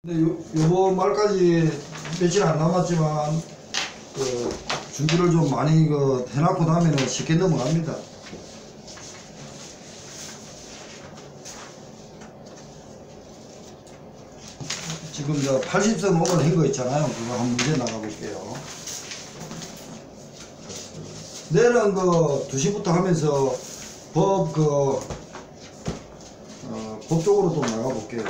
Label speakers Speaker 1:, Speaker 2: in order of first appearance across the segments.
Speaker 1: 요번 말까지 며칠 안 남았지만 준비를 좀 많이 해놓고 나면은 쉽게 넘어갑니다. 지금 저 80선 오늘 한 거 있잖아요. 그거 한 문제 나가볼게요. 내일은 2시부터 하면서 법 쪽으로 또 나가볼게요.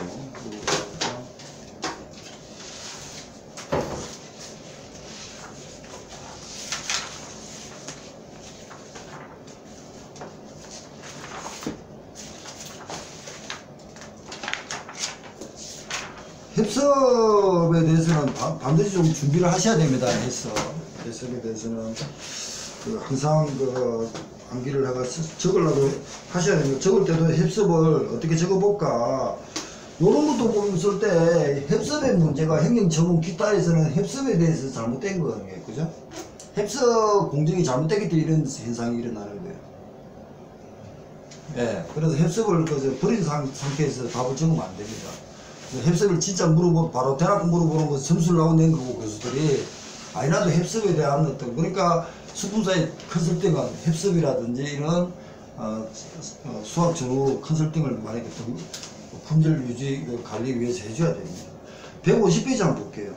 Speaker 1: 협섭에 대해서는 반드시 좀 준비를 하셔야 됩니다. 협섭에 대해서는 항상 암기를 해가 적으려고 하셔야 됩니다. 적을 때도 협섭을 어떻게 적어볼까, 요런 것도 보면 때 협섭의 문제가 행정처분 기타에서는 협섭에 대해서 잘못된 거예요. 그죠? 협섭 공정이 잘못되기 때문에 이런 현상이 일어나는 거예요. 예, 그래서 협섭을 버린 상태에서 답을 적으면 안 됩니다. 협섭을 진짜 물어보고 바로 대놓고 물어보는 거 점수를 나온 거고, 교수들이 아니라도 협섭에 대한 어떤, 그러니까 수분사의 컨설팅은 협섭이라든지 이런 수학 전후 컨설팅을 많이 품질 유지 관리 위해서 해줘야 됩니다. 150페이지 한번 볼게요.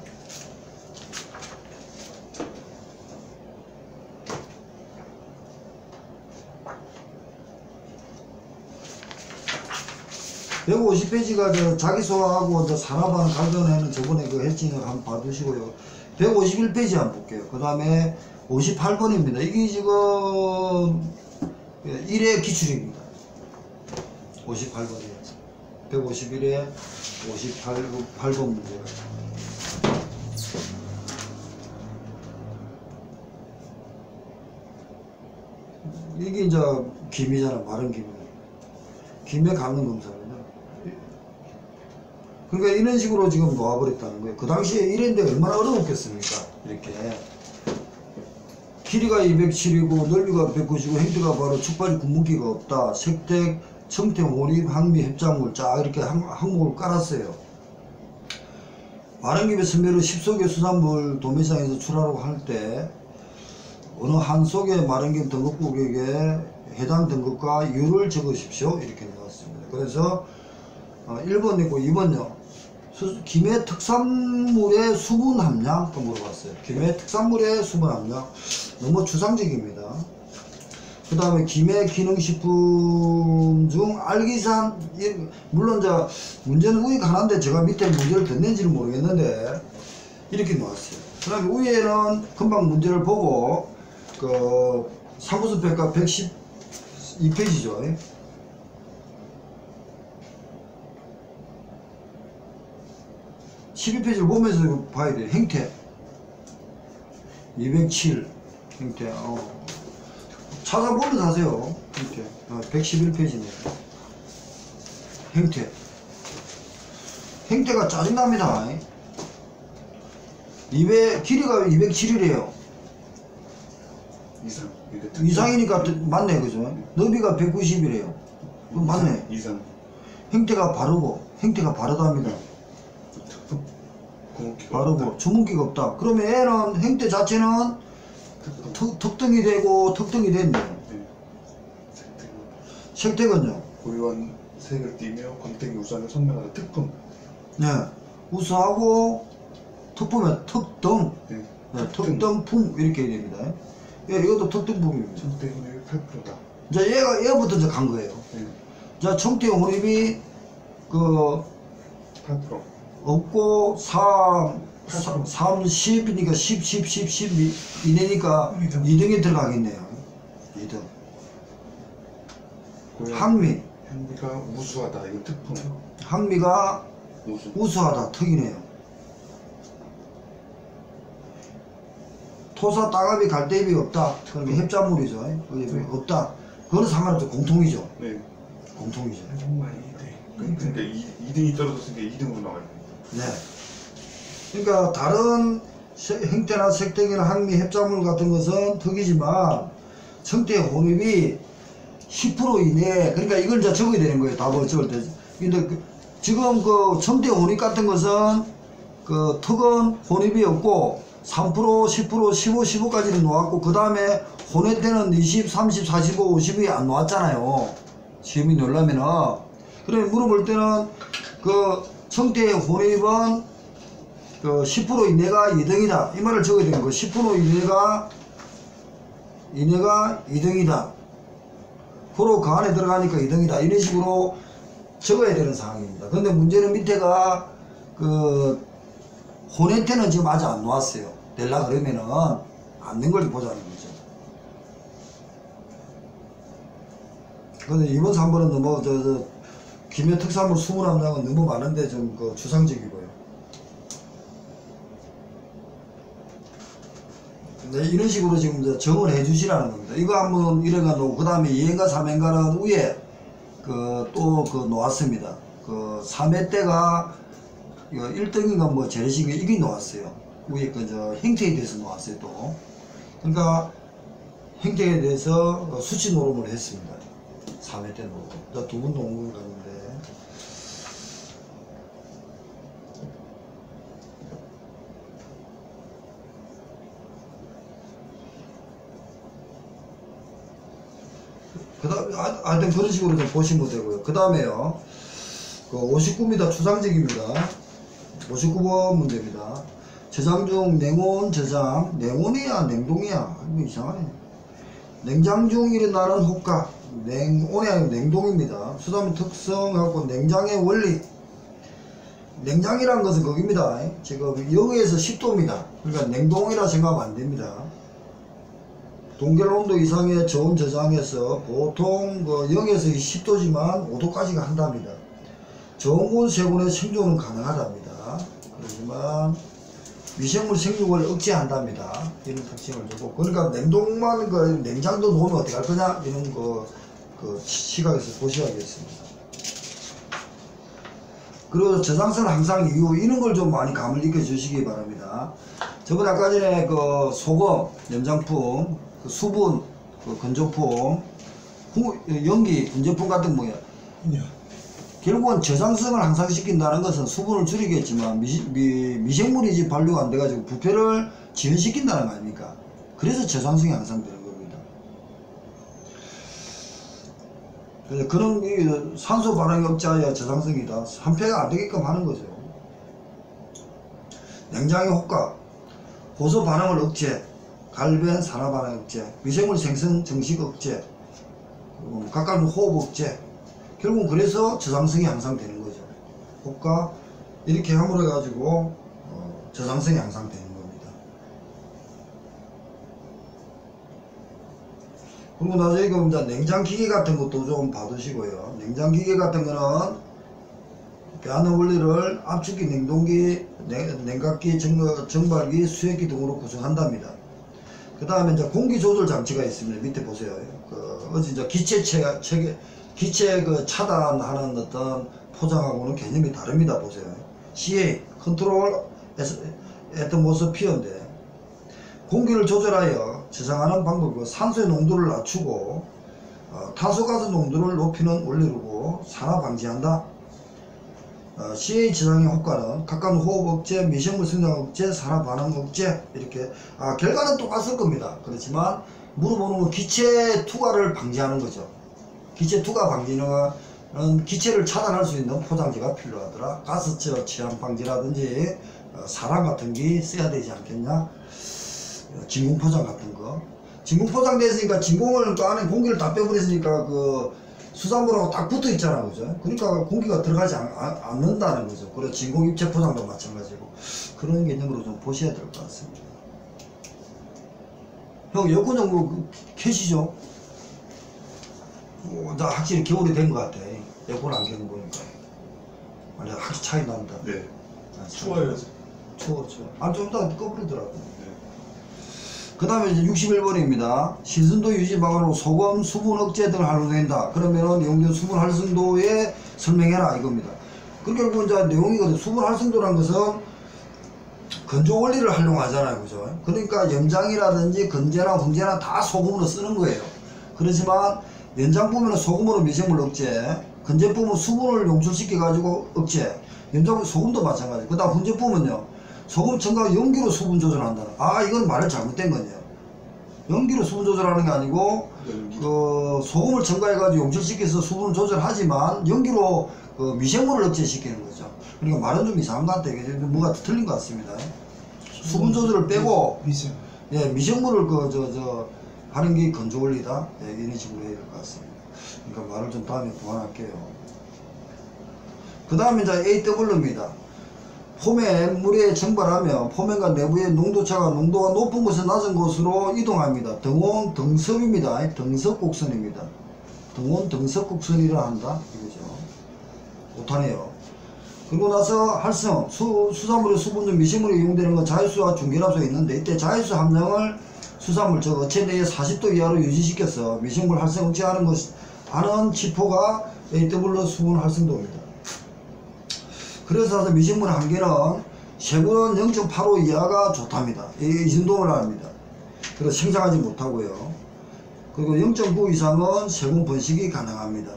Speaker 1: (150페이지가) 자기소화하고 산업안 관련해는 저번에 했지는 한번 봐두시고요. 151페이지 한번 볼게요. 그 다음에 58번입니다. 이게 지금 1회 기출입니다. 58번이에요. 151에 58번 문제가. 이게 이제 김이잖아. 발음 김이. 김의 감는 검사입니다. 그러니까 이런 식으로 지금 놓아버렸다는 거예요. 그 당시에 이랬는데 얼마나 어려웠겠습니까? 이렇게. 길이가 207이고 넓이가 190이고 행태가 바로 축발이 군무기가 없다. 색택, 청태, 혼입, 항미, heb작물. 자, 이렇게 항목을 깔았어요. 마른김의 선멸을 10속의 수산물 도매시장에서 출하라고 할 때 어느 한 속의 마른김 등급국에게 해당 등급과 이유를 적으십시오. 이렇게 나왔습니다. 그래서 1번 있고 2번요. 김의 특산물의 수분 함량 또 물어봤어요. 김의 특산물의 수분 함량 너무 추상적입니다. 그 다음에 김의 기능식품 중 알기산, 물론 문제는 위가 하나인데 제가 밑에 문제를 듣는지는 모르겠는데 이렇게 나왔어요. 그 다음에 위에는 금방 문제를 보고 사무소평가 112페이지죠. 12페이지를 보면서 봐야 돼요. 행태 207 행태 찾아보면서 하세요. 행태 111페이지입니다. 행태가 짜증납니다. 길이가 207이래요. 이상이니까 맞네. 그죠? 너비가 190이래요. 맞네. 행태가 바르답니다. 바르고 주문기가 없다. 그러면 얘는 행태 자체는 특등이 되고 특등이 됐네요. 색택은요?
Speaker 2: 고유한 색을 띠며 광택이 우수하며 선명하다. 특품.
Speaker 1: 네. 우수하고 특품에 특등.
Speaker 2: 네.
Speaker 1: 네. 특등품 이렇게 해야 됩니다. 예, 이것도 특등품입니다.
Speaker 2: 청태 혼입이 8%다.
Speaker 1: 자, 얘부터 이제 간 거예요.
Speaker 2: 네.
Speaker 1: 자, 청태 혼입이
Speaker 2: 8%.
Speaker 1: 없고 10이니까 10 이내니까 2등에 들어가겠네요. 2등. 항미가
Speaker 2: 우수하다. 이거 특품.
Speaker 1: 항미가 우수하다. 특이네요. 토사, 따갑이, 갈대입이 없다. 그러면 heb작물이죠. 없다. 그거는 상관없죠. 공통이죠.
Speaker 2: 네.
Speaker 1: 공통이죠.
Speaker 2: 그러니까 2등이 떨어졌으니까 2등으로 나와요.
Speaker 1: 네. 그러니까 다른 행태나 색택이나 항미, heb작물 같은 것은 특이지만 청태 혼입이 10% 이내, 그러니까 이걸 이제 적어야 되는 거예요. 답을 적을 때. 근데 지금 그 청태 혼입 같은 것은 그 턱은 혼입이 없고 3%, 10%, 15, 15까지는 놓았고 그 다음에 혼입 때는 20, 30, 45, 50이 안 놓았잖아요. 시험이 놀라면은. 그래 물어볼 때는 그 청태 혼입은 그 10% 이내가 2등이다. 이 말을 적어야 되는 거. 10% 이내가 2등이다. 고로 그 안에 들어가니까 2등이다. 이런 식으로 적어야 되는 상황입니다. 근데 문제는 밑에가 그 혼외태는 지금 아직 안 놓았어요. 될라 그러면은 안 된 걸 보자는 거죠. 근데 이번 3번은 너무 김해 특산물 21장은 너무 많은데 좀 그 추상적이고요. 네, 이런 식으로 지금 이제 정을 해 주시라는 겁니다. 이거 한번 이래가 놓고 그 다음에 2행가 3행가는 위에 또 놓았습니다. 그 3회 때가 1등인가 뭐 재래식이 이게 놓았어요. 위에 행태에 대해서 놓았어요 또. 그러니까 행태에 대해서 수치 노름을 했습니다. 3회 때 놓고. 두 분 논문을 갔는데. 그 다음에, 하여튼 그런 식으로 좀 보시면 되고요. 그 다음에요. 59입니다. 추상적입니다. 59번 문제입니다. 저장 중 냉온 저장. 냉온이야? 냉동이야? 이상하네. 냉장 중 일어나는 호가. 냉온이 아니고 냉동입니다. 수단의 특성하고 냉장의 원리. 냉장이라는 것은 거기입니다. 지금 0에서 10도입니다. 그러니까 냉동이라 생각하면 안 됩니다. 동결 온도 이상의 저온 저장에서 보통 0에서 10도지만 5도까지가 한답니다. 저온군 세군의 생존은 가능하답니다. 그렇지만 미생물 생육을 억제한답니다. 이런 특징을 주고, 그러니까 냉동만 냉장도 놓으면 어떻게 할 거냐 이런 그 시각에서 보셔야겠습니다. 그리고 저장성은 항상 이유 이런 걸 좀 많이 감을 익혀 주시기 바랍니다. 저번 아까 전에 그 소금, 염장품, 그 수분, 그 건조품, 연기, 건조품 같은 뭐야. 결국은 저장성을 향상시킨다는 것은 수분을 줄이겠지만 미생물이 반류가 안 돼가지고 부패를 지연시킨다는 거 아닙니까? 그래서 저장성이 향상되는 겁니다. 그래서 그런 산소 반응이 억제하여 저장성이다. 한패가 안 되게끔 하는 거죠. 냉장의 효과, 고소 반응을 억제, 갈변 산화 반응 억제, 미생물 생성 정식 억제, 가까운 호흡 억제. 결국은 그래서 저장성이 향상되는 거죠. 효과 이렇게 함으로 해가지고 저장성이 향상되는 겁니다. 그리고 나중에 이제 냉장기계 같은 것도 좀 봐두시고요. 냉장기계 같은 거는 배하는 원리를 압축기, 냉동기, 냉각기, 정발기, 수액기 등으로 구성한답니다. 그 다음에 이제 공기 조절 장치가 있습니다. 밑에 보세요. 어제 이제 기체 차단하는 어떤 포장하고는 개념이 다릅니다. 보세요. CA, 컨트롤 애트모스피어인데, 공기를 조절하여 저장하는 방법이고, 산소의 농도를 낮추고, 탄소가스 농도를 높이는 원리로 산화 방지한다. CA 저장의 효과는 가까운 호흡 억제, 미생물 성장 억제, 산화 반응 억제, 이렇게, 결과는 똑같을 겁니다. 그렇지만, 물어보는 건 기체 투과를 방지하는 거죠. 기체 투과 방지는 기체를 차단할 수 있는 포장지가 필요하더라. 가스 취한 방지라든지 사람 같은 게 써야 되지 않겠냐. 진공 포장 같은 거. 진공 포장됐으니까 진공을 그 안에 공기를 다 빼버렸으니까 그 수산물하고 딱 붙어 있잖아, 그죠? 그러니까 공기가 들어가지 않는다는 거죠. 그리고 진공 입체 포장도 마찬가지고 그런 개념으로 좀 보셔야 될 것 같습니다. 형 에어컨 좀 켜시죠? 나 확실히 겨울이 된 것 같아. 에어컨 안 켜는 거 보니까. 아니, 확실히 차이 난다.
Speaker 2: 네. 추워요.
Speaker 1: 추워. 좀 이따 꺼버리더라고. 네. 그 다음에 이제 61번입니다. 신선도 유지 방안으로 소금, 수분 억제 등을 활용된다. 그러면은 이용된 수분 활성도에 설명해라 이겁니다. 그 결국 이제 내용이거든. 수분 활성도라는 것은 건조 원리를 활용하잖아요. 그죠? 그러니까 염장이라든지 건재나 훈제나 다 소금으로 쓰는 거예요. 그렇지만 연장 보면은 소금으로 미생물 억제, 건제품은 수분을 용출시켜 가지고 억제. 염장 소금도 마찬가지. 그다음 훈제품은요. 소금 첨가 연기로 수분 조절한다는. 아 이건 말을 잘못된 거네요. 연기로 수분 조절하는 게 아니고 소금을 첨가해 가지고 용출시켜서 수분을 조절하지만 연기로 미생물을 억제시키는 거죠. 그러니까 말은 좀 이상한 것 같아요. 뭐가 틀린 것 같습니다. 수분 조절을 빼고
Speaker 2: 미생.
Speaker 1: 예, 미생물을 하는 게 건조 원리다. 예, 이런 식으로 해야 될 것 같습니다. 그러니까 말을 좀 다음에 보완할게요. 그 다음에 이제 AW입니다. 포맨 물에 증발하며 포맨과 내부의 농도가 높은 곳에서 낮은 곳으로 이동합니다. 등온 등섭입니다. 등섭곡선입니다. 등온 등섭곡선이라 한다. 이거죠. 못하네요. 그리고 나서 활성, 수산물의 수분 중 미생물이 이용되는 건 자유수와 중결합수가 있는데 이때 자유수 함량을 수산물 즉 어체 내에 40도 이하로 유지시켜서 미생물 활성 억제하는 하는 지표가 AW 수분 활성도입니다. 그래서 미생물 한계는 세분은 0.85 이하가 좋답니다. 이 정도를 합니다. 그래서 생산하지 못하고요. 그리고 0.9 이상은 세분 번식이 가능합니다.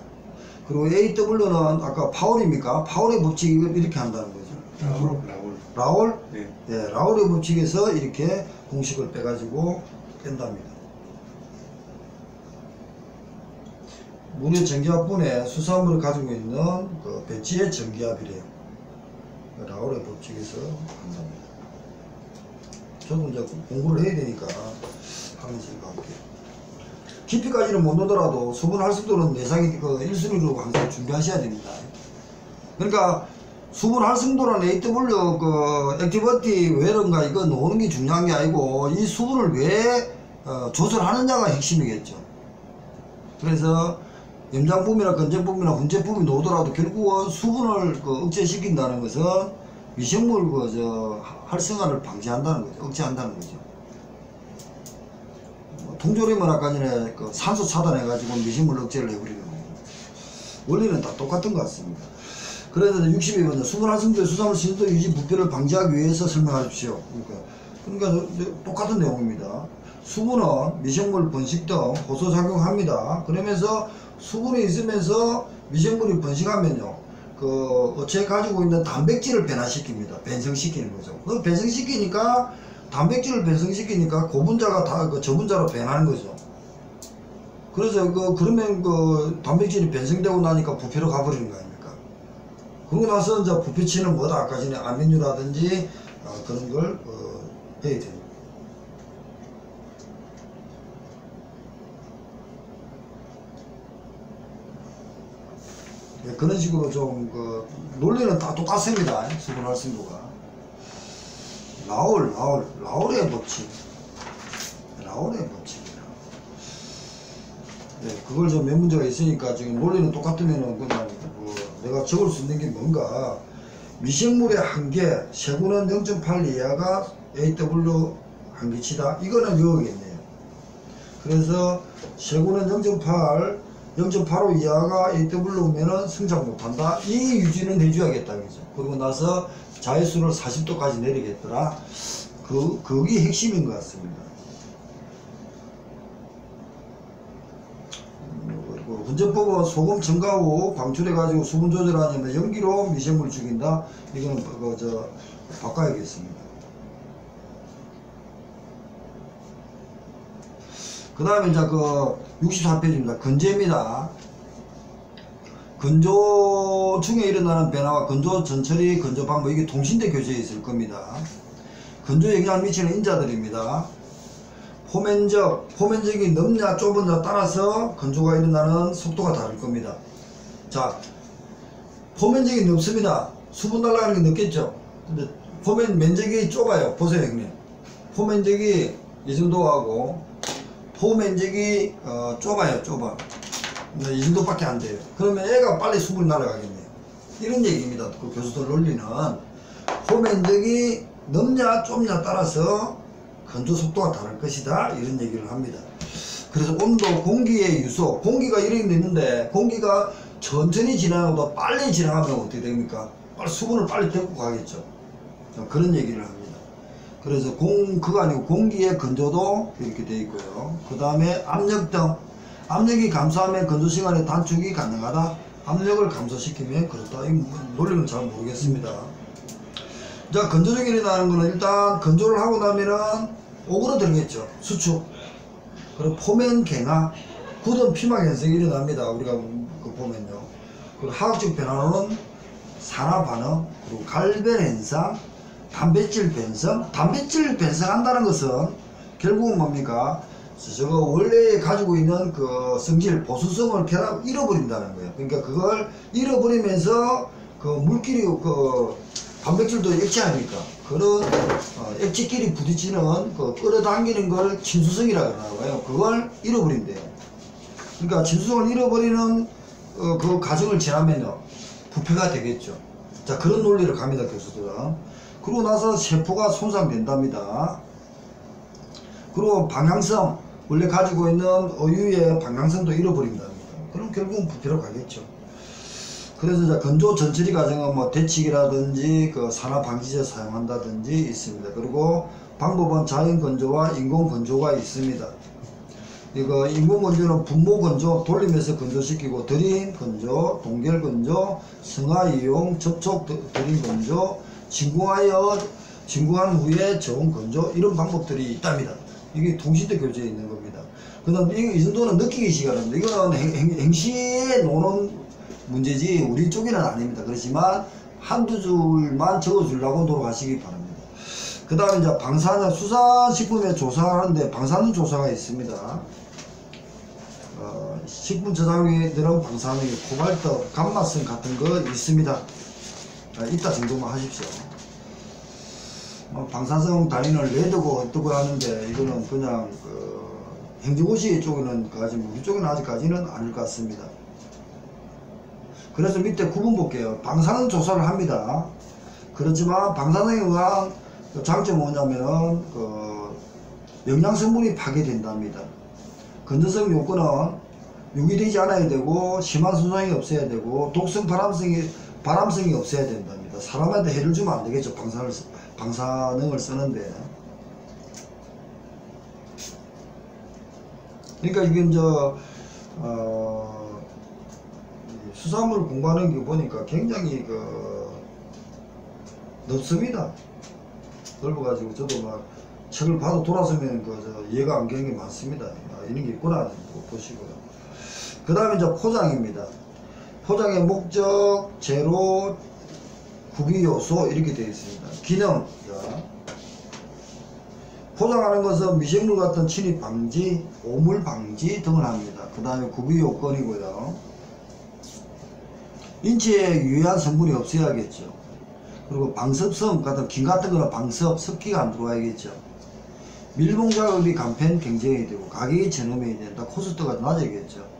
Speaker 1: 그리고 AW는 아까 파울입니까? 파울의 법칙을 이렇게 한다는 거죠. 라울?
Speaker 2: 네.
Speaker 1: 예, 라울의 법칙에서 이렇게 공식을 빼가지고 뺀답니다. 물의 전기압분에 수산물을 가지고 있는 그 배치의 전기압이래요. 라울의 법칙에서 한답니다. 저도 이제 공부를 해야 되니까 하면서 할게요. 깊이까지는 못 넣더라도 수분 활성도는 내상이 그 1순위로 항상 준비하셔야 됩니다. 그러니까 수분 활성도라는 AW 그 액티비티 웨런가 이거 넣는 게 중요한 게 아니고 이 수분을 왜 조절하느냐가 핵심이겠죠. 그래서 염장품이나 건제품이나 훈제품이 나오더라도 결국은 수분을 억제시킨다는 것은 미생물 활성화를 방지한다는 거죠. 억제한다는 거죠. 통조림은 아까 전에 산소 차단해가지고 미생물 억제를 해버리는 거예요. 원리는 다 똑같은 것 같습니다. 그래서 62번 수분 활성도의 수산물 신도 유지 부패를 방지하기 위해서 설명하십시오. 그러니까 똑같은 내용입니다. 수분은 미생물 번식 등 호소작용합니다. 그러면서 수분이 있으면서 미생물이 번식하면요, 어체에 가지고 있는 단백질을 변화시킵니다. 변성시키는 거죠. 그 변성시키니까 단백질을 변성시키니까 고분자가 다 저분자로 변하는 거죠. 그래서 그러면 단백질이 변성되고 나니까 부패로 가버리는 거 아닙니까? 그러고 나서 이제 부패치는 뭐다? 아까 전에 아민유라든지 그런 걸 해야 됩니다. 네, 그런 식으로 좀 논리는 다 똑같습니다. 수분 활성도가. 라울의 법칙. 라울의 법칙이라. 네, 그걸 좀 몇 문제가 있으니까 지금 논리는 똑같으면은 그냥 내가 적을 수 있는 게 뭔가 미생물의 한계 세분은 0.8 이하가 AW 한계치다. 이거는 이거겠네요. 그래서 세분은 0.85 이하가 AW면은 성장 못한다. 이 유지는 해줘야겠다. 그죠? 그러고 나서 자유수를 40도까지 내리겠더라. 그게 핵심인 것 같습니다. 그리고 훈제법은 소금 첨가 후 방출해가지고 수분 조절하냐면 연기로 미생물 죽인다. 이거는 바꿔야겠습니다. 그 다음에 이제 64페이지입니다. 건조입니다. 건조 중에 일어나는 변화와 건조 전처리, 건조 방법, 이게 통신대 교재에 있을 겁니다. 건조에 영향을 미치는 인자들입니다. 포면적이 넓냐 좁으냐 따라서 건조가 일어나는 속도가 다를 겁니다. 자, 포면적이 넓습니다. 수분 날아가는 게 넓겠죠. 근데 포면 면적이 좁아요. 보세요, 형님. 포면적이 이 정도 하고 포면적이 좁아요. 이 정도밖에 안 돼요. 그러면 애가 빨리 수분이 날아가겠네요. 이런 얘기입니다. 그 교수들 논리는 포면적이 넓냐 좁냐 따라서 건조 속도가 다를 것이다. 이런 얘기를 합니다. 그래서 온도, 공기의 유소, 공기가 이렇게 있는데 공기가 천천히 지나가는 것보다 빨리 지나가면 어떻게 됩니까? 수분을 빨리 데리고 가겠죠. 그런 얘기를 합니다. 그래서 그거 아니고 공기의 건조도 이렇게 되어 있고요. 그 다음에 압력 등 압력이 감소하면 건조 시간의 단축이 가능하다. 압력을 감소시키면 그렇다. 이 논리는 잘 모르겠습니다. 자, 건조력이 일어나는 거는 일단 건조를 하고 나면은 오그라들겠죠. 수축. 그리고 포면 갱화, 굳은 피막 현상이 일어납니다. 우리가 그 보면요. 그리고 화학적 변화로는 산화 반응, 그리고 갈변 현상, 단백질 변성. 단백질 변성한다는 것은 결국은 뭡니까? 저거 원래 가지고 있는 그 성질, 보수성을 잃어버린다는 거예요. 그러니까 그걸 잃어버리면서 그 물끼리 그 단백질도 액체 아닙니까? 그런 액체끼리 부딪히는 그 끌어당기는 걸 친수성이라고 하나봐요. 그걸 잃어버린대요. 그러니까 친수성을 잃어버리는 그 과정을 지나면요 부패가 되겠죠. 자, 그런 논리를 갑니다, 교수들은. 그러고 나서 세포가 손상된답니다. 그리고 방향성, 원래 가지고 있는 어유의 방향성도 잃어버린답니다. 그럼 결국은 부패로 가겠죠. 그래서 이제 건조 전처리 과정은 뭐 데치기라든지 그 산화 방지제 사용한다든지 있습니다. 그리고 방법은 자연 건조와 인공 건조가 있습니다. 이거 인공 건조는 분모 건조, 돌리면서 건조시키고 드림 건조, 동결 건조, 성화 이용, 접촉 드림 건조, 진공한 후에 저온 건조, 이런 방법들이 있답니다. 이게 동시대 교재에 있는 겁니다. 그 다음 이 정도는 느끼기 시간입니다. 이거는 행시에 노는 문제지 우리 쪽에는 아닙니다. 그렇지만 한두 줄만 적어주려고 노력하시기 바랍니다. 그 다음에 이제 방사능, 수산식품에 조사하는데 방사능 조사가 있습니다. 식품 저장료들은 방사능이 코발트, 감마성 같은 거 있습니다. 이따 정도만 하십시오. 방사성 단위는 레드고 어떠고 하는데 이거는 그냥 그 행정고시 쪽에는 우리 쪽에는 아직까지는 아닐 것 같습니다. 그래서 밑에 구분 볼게요. 방사능 조사를 합니다. 그렇지만 방사능에 의한 장점은 뭐냐면은 그 영양성분이 파괴된답니다. 건조성 요건은 유기되지 않아야 되고 심한 손상이 없어야 되고 독성 발암성이 없어야 된답니다. 사람한테 해를 주면 안 되겠죠. 방사능을 쓰는데. 그러니까 이게 이제 수산물 공부하는 게 보니까 굉장히 넓습니다. 넓어가지고 저도 막 책을 봐도 돌아서면 이해가 안 되는 게 많습니다. 이런 게 있구나 보시고요. 그 다음에 이제 포장입니다. 포장의 목적, 재료, 구비 요소 이렇게 되어 있습니다. 기능. 포장하는 것은 미생물 같은 침입 방지, 오물 방지 등을 합니다. 그 다음에 구비 요건이고요. 인체에 유해한 성분이 없어야겠죠. 그리고 방습성 같은 김 같은 거는 방습, 습기가 안 들어와야겠죠. 밀봉 작업이 간편 경쟁이 되고 가격이 저렴해야 된다. 코스트가 낮아야겠죠.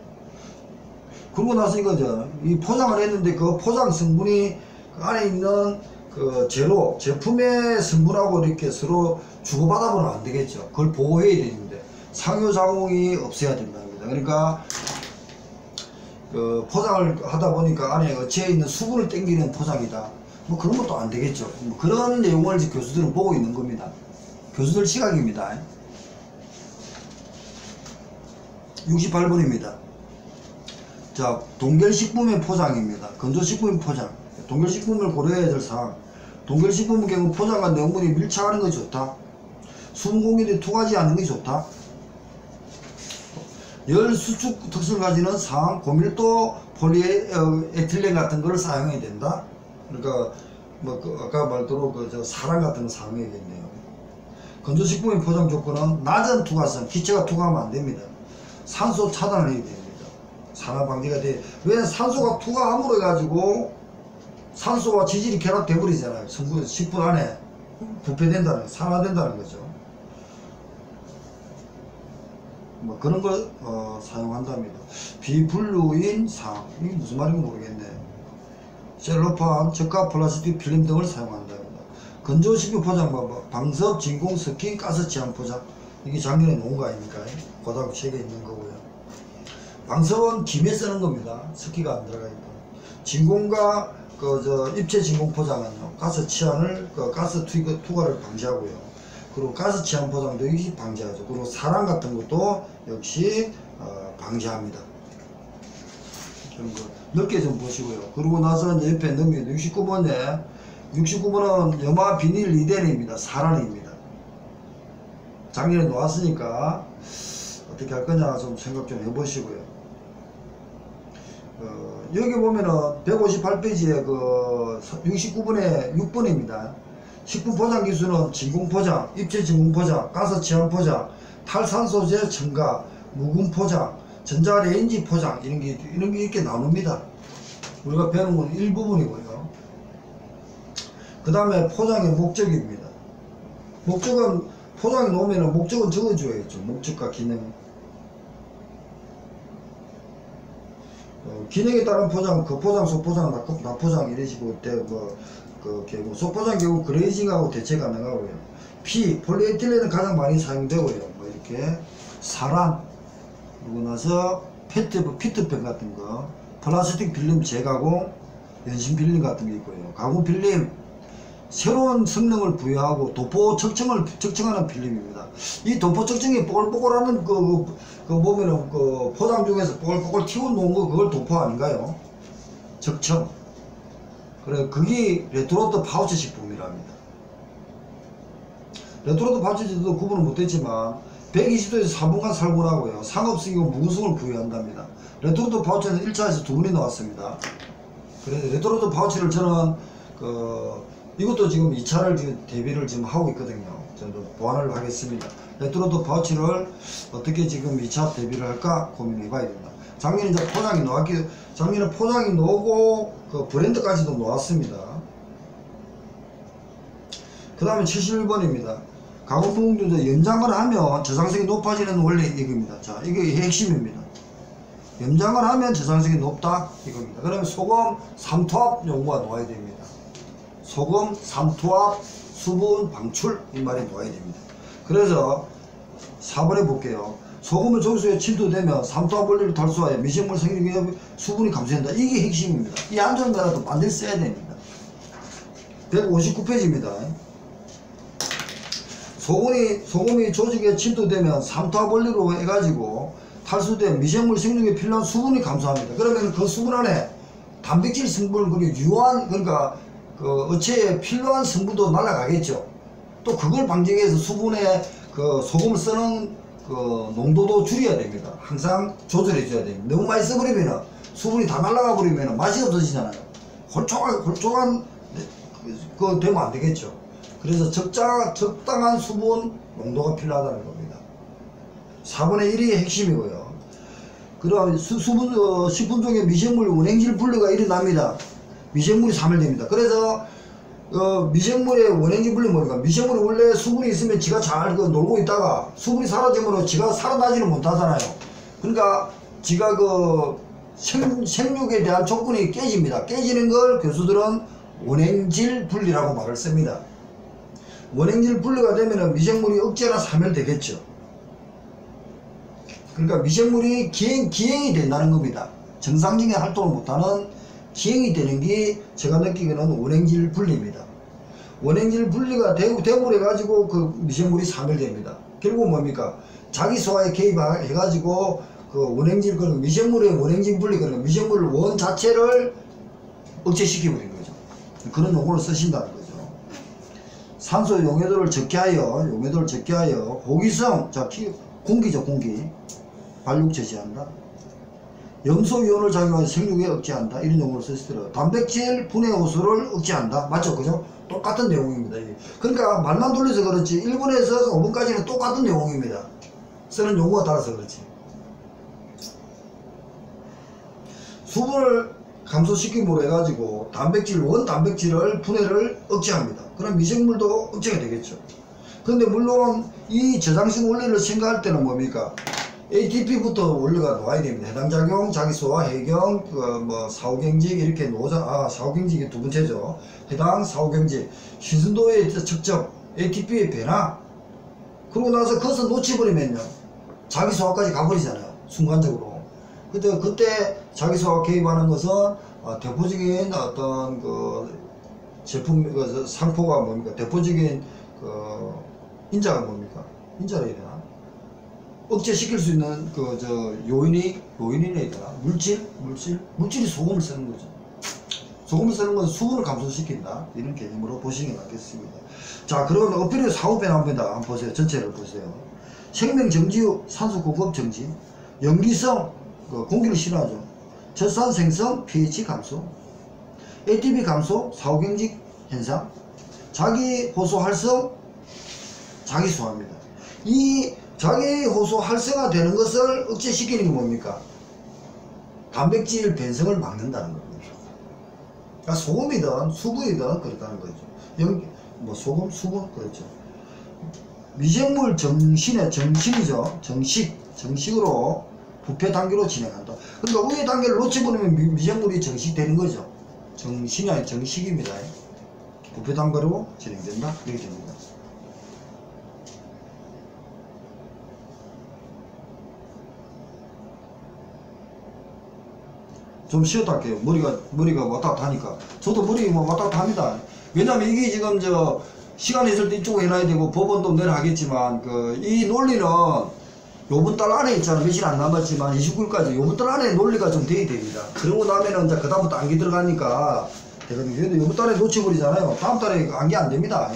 Speaker 1: 그러고 나서 이거죠. 이 포장을 했는데 그 포장 성분이 그 안에 있는 그 재료, 제품의 성분하고 이렇게 서로 주고받아보면 안 되겠죠. 그걸 보호해야 되는데 상호작용이 없어야 된답니다. 그러니까 그 포장을 하다 보니까 안에 어치에 있는 수분을 땡기는 포장이다. 뭐 그런 것도 안 되겠죠. 뭐 그런 내용을 교수들은 보고 있는 겁니다. 교수들 시각입니다. 68번입니다. 자, 동결식품의 포장입니다. 건조식품의 포장. 동결식품을 고려해야 될 사항. 동결식품의 경우 포장과 내용물이 밀착하는 것이 좋다. 수분 공급이 통하지 않는 것이 좋다. 열 수축 특성을 가지는 상황, 고밀도 폴리에틸렌 같은 걸 사용해야 된다. 그러니까 뭐 아까 말대로 사랑 같은 거 사용해야겠네요. 건조식품의 포장 조건은 낮은 투과성, 기체가 투과하면 안 됩니다. 산소 차단을 해야 됩니다. 산화 방지가 돼. 왜 산소가 투과함으로 해가지고 산소와 지질이 결합돼 버리잖아요. 성분 10분 안에 부패된다는, 산화된다는 거죠. 뭐 그런 걸 사용한답니다. 비분류인 상, 이게 무슨 말인지 모르겠네. 셀로판, 적합 플라스틱 필름 등을 사용한답니다. 건조식품 포장 방법, 방섭, 진공, 스킨, 가스 취한 포장. 이게 작년에 놓은 거 아닙니까? 고등학교 책에 있는 거고요. 방섭은 김에 쓰는 겁니다. 습기가 안 들어가 있고. 진공과 입체 진공 포장은요, 가스 취한을, 가스 투과를 방지하고요. 그리고 가스 취한 포장도 역시 방지하죠. 그리고 사랑 같은 것도 역시 방지합니다. 그런 거 넓게 좀 보시고요. 그러고 나서 이제 옆에 넘겨 69번에 69번은 염화 비닐 리덴입니다. 사란입니다. 작년에 놓았으니까 어떻게 할 거냐 좀 생각 좀 해보시고요. 여기 보면은 158페이지에 그 69번에 6번입니다. 식품 포장 기술은 진공 포장, 입체 진공 포장, 가스 취한 포장, 탈산소제 첨가, 묵은 포장, 전자레인지 포장 이런 게 이렇게 나눕니다. 우리가 배우는 건 일부분이고요. 그 다음에 포장의 목적입니다. 목적은 포장에 놓으면 목적은 적어줘야겠죠. 목적과 기능. 기능에 따른 포장, 거포장, 소포장, 납포장 이런 식으로 소포장 경우 그레이징하고 대체 가능하고요. 폴리에틸렌은 가장 많이 사용되고요. 뭐 이렇게 사란, 그리고 나서 피트펜 같은 거, 플라스틱 필름 재가공, 연심 필름 같은 게 있고요. 가공 필름, 새로운 성능을 부여하고 도포 적청하는 필름입니다. 이 도포 적청이 뽀글뽀글하는 보면은 그 포장 중에서 뽀글뽀글 튀어놓은 거 그걸 도포 아닌가요? 적청. 그래, 그게 레토르트 파우치 식품이랍니다. 레토르트 파우치도 구분은 못했지만 120도에서 4분간 살균하고요. 상업성이고 무구성을 부여한답니다. 레토르트 파우치는 1차에서 2분이 나왔습니다. 그래서 레토르트 파우치를 저는 이것도 지금 2차를 지금 대비를 지금 하고 있거든요. 저도 보완을 하겠습니다. 레토르트 파우치를 어떻게 지금 2차 대비를 할까 고민해 봐야 됩니다. 작년에 이제 포장이 놓았기, 작년에 포장이 놓고 그 브랜드까지도 놓았습니다. 그 다음에 71번입니다. 가공품 중 연장을 하면 저장성이 높아지는 원리 이겁니다. 자, 이게 핵심입니다. 연장을 하면 저장성이 높다 이겁니다. 그러면 소금, 삼투압 용어가 놓아야 됩니다. 소금, 삼투압, 수분, 방출 이 말이 놓아야 됩니다. 그래서 4번에 볼게요. 소금을 정수에 침투되면 삼투압 원리를 탈수하여 미생물 생육의 수분이 감소된다. 이게 핵심입니다. 이 안전가라도 반드시 써야 됩니다. 159페이지입니다. 소금이 조직에 침투되면 삼투압 원리로 해가지고 탈수된 미생물 생육에 필요한 수분이 감소합니다. 그러면 그 수분 안에 단백질 성분을 그러니까 그 어체에 필요한 성분도 날아가겠죠. 또 그걸 방지하기 위해서 수분에 소금을 쓰는 농도도 줄여야 됩니다. 항상 조절해 줘야 됩니다. 너무 많이 써버리면 수분이 다 날아가 버리면 맛이 없어지잖아요. 홀쭉한 되면 안 되겠죠. 그래서 적당한 수분 농도가 필요하다는 겁니다. 4분의 1이 핵심이고요. 그럼 식품 중에 미생물 원행질 분리가 일어납니다. 미생물이 사멸됩니다. 그래서 미생물의 원행질 분리 뭡니까? 미생물이 원래 수분이 있으면 지가 잘 놀고 있다가 수분이 사라지면 지가 살아나지는 못하잖아요. 그러니까 지가 생육에 대한 조건이 깨집니다. 깨지는 걸 교수들은 원행질 분리라고 말을 씁니다. 원행질 분리가 되면 미생물이 억제나 사멸되겠죠. 그러니까 미생물이 기행이 된다는 겁니다. 정상적인 활동을 못하는 기행이 되는 게 제가 느끼기에는 원행질 분리입니다. 원행질 분리가 되고 해가지고 그 미생물이 사멸됩니다. 결국 뭡니까? 자기 소화에 개입해가지고 미생물의 원행질 분리, 미생물 원 자체를 억제시켜버린 거죠. 그런 용어를 쓰신다는 거죠. 산소 용해도를 적게 하여, 호기성, 공기죠, 공기. 발육 제지한다. 염소이온을 작용하여 생육에 억제한다. 이런 용어를 쓰시더라고요. 단백질 분해 호수를 억제한다. 맞죠? 그죠? 똑같은 내용입니다. 이게. 그러니까 말만 돌려서 그렇지 1번에서 5번까지는 똑같은 내용입니다. 쓰는 용어가 따라서 그렇지. 수분을 감소시킴으로 해가지고 원단백질을 분해를 억제합니다. 그럼 미생물도 억제가 되겠죠. 근데 물론 이 저장식 원리를 생각할 때는 뭡니까? ATP부터 원리가 놓아야 됩니다. 해당작용, 자기소화, 해경, 사후경직 이렇게 놓자. 사후경직이 두 번째죠. 해당, 사후경직, 신선도의 측정, ATP의 변화. 그러고 나서 그것을 놓쳐버리면요, 자기소화까지 가버리잖아요. 순간적으로. 그때 자기소화 개입하는 것은 대표적인 어떤 제품 상포가 뭡니까? 대표적인 인자가 뭡니까? 인자라 해야 되나? 억제시킬 수 있는 그 저 요인이라 해야 되나? 물질이 소금을 쓰는 거죠. 소금을 쓰는 것은 수분을 감소시킨다. 이런 개념으로 보시는 게 낫겠습니다. 자, 그러면 어필의 사후 변화입니다. 한번 보세요. 전체를 보세요. 생명 정지후 산소 공급 정지, 염기성 공기를 싫어하죠. 젖산 생성 pH 감소, ATP 감소, 사후경직 현상, 자기 호소 활성, 자기 소화입니다. 이 자기 호소 활성화 되는 것을 억제시키는 게 뭡니까? 단백질 변성을 막는다는 겁니다. 그러니까 소금이든 수분이든 그렇다는 거죠. 소금, 수분, 그렇죠. 미생물 정신이죠. 정식으로 부패 단계로 진행한다. 그러니까 위의 단계를 놓쳐버리면 미생물이 정식되는 거죠. 정신이 아니 정식입니다. 부패 단계로 진행된다. 이렇게 됩니다. 좀 쉬었다 할게요. 머리가 왔다 갔다 하니까. 저도 머리 왔다 갔다 합니다. 왜냐면 이게 지금 시간 있을 때 이쪽에 해놔야 되고 법원도 내려 하겠지만 이 논리는 요번 달 안에 있잖아. 며칠 안 남았지만 29일까지 요번 달 안에 논리가 좀 돼야 됩니다. 그러고 나면은 이제 그다음부터 안기 들어가니까 되거든요. 그래도 요번 달에 놓쳐버리잖아요. 다음 달에 안기 안 됩니다.